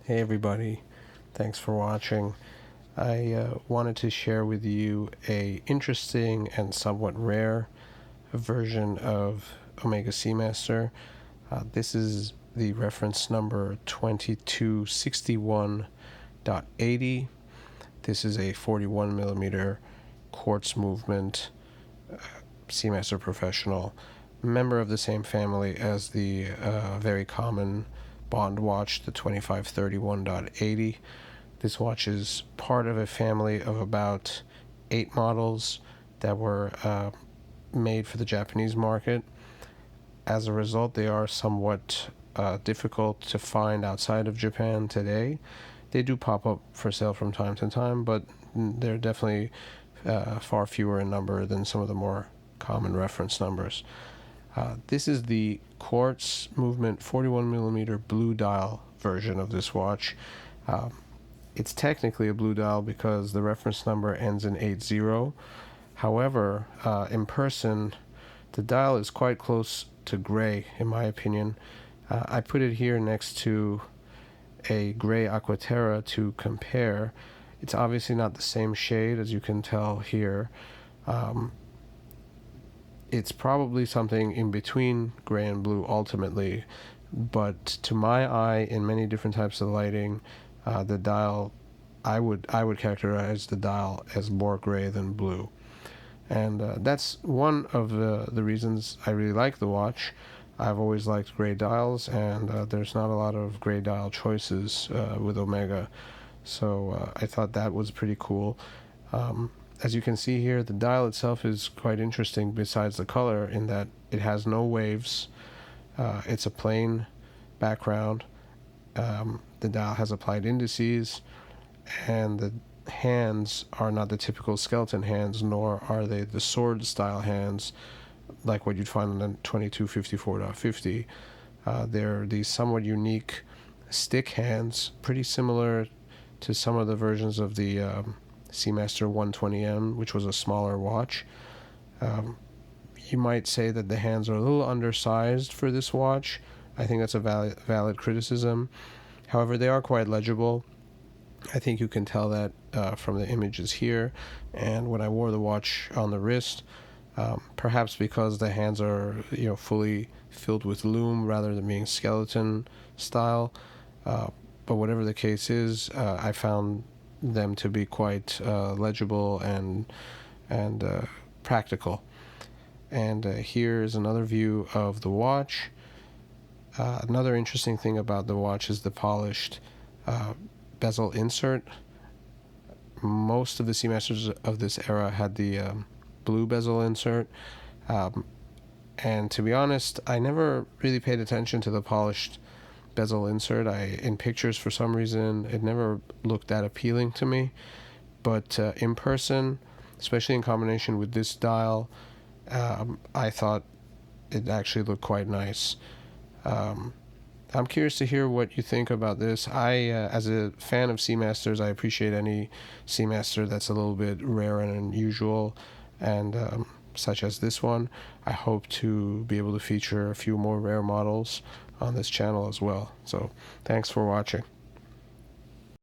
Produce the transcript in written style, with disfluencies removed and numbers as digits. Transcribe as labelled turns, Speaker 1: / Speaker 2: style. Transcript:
Speaker 1: Hey everybody, thanks for watching. I wanted to share with you a interesting and somewhat rare version of Omega Seamaster. This is the reference number 2261.80. This is a 41 millimeter quartz movement Seamaster Professional, member of the same family as the very common Bond watch, the 2531.80. This watch is part of a family of about 8 models that were made for the Japanese market. As a result, they are somewhat difficult to find outside of Japan today. They do pop up for sale from time to time, but they're definitely far fewer in number than some of the more common reference numbers. This is the quartz movement 41 millimeter blue dial version of this watch. It's technically a blue dial because the reference number ends in 80. However, in person, the dial is quite close to gray, in my opinion. I put it here next to a gray Aquaterra to compare. It's obviously not the same shade, as you can tell here. It's probably something in between gray and blue ultimately, but to my eye, in many different types of lighting, the dial, I would characterize the dial as more gray than blue. And that's one of the reasons I really like the watch. I've always liked gray dials, and there's not a lot of gray dial choices with Omega, so I thought that was pretty cool. As you can see here, the dial itself is quite interesting besides the color in that it has no waves. It's a plain background. The dial has applied indices, and the hands are not the typical skeleton hands, nor are they the sword style hands like what you'd find on the 2254.50. They're these somewhat unique stick hands, pretty similar to some of the versions of the Seamaster 120M, which was a smaller watch. You might say that the hands are a little undersized for this watch. I think that's a valid criticism. However, they are quite legible. I think you can tell that from the images here, and when I wore the watch on the wrist, perhaps because the hands are fully filled with lume rather than being skeleton style. But whatever the case is, I found them to be quite legible and practical. And here is another view of the watch. Another interesting thing about the watch is the polished bezel insert. Most of the Seamasters of this era had the blue bezel insert, and to be honest, I never really paid attention to the polished bezel insert. In pictures, for some reason, it never looked that appealing to me, but in person, especially in combination with this dial, I thought it actually looked quite nice. I'm curious to hear what you think about this. As a fan of Seamasters, I appreciate any Seamaster that's a little bit rare and unusual, and such as this one. I hope to be able to feature a few more rare models on this channel as well. So thanks for watching.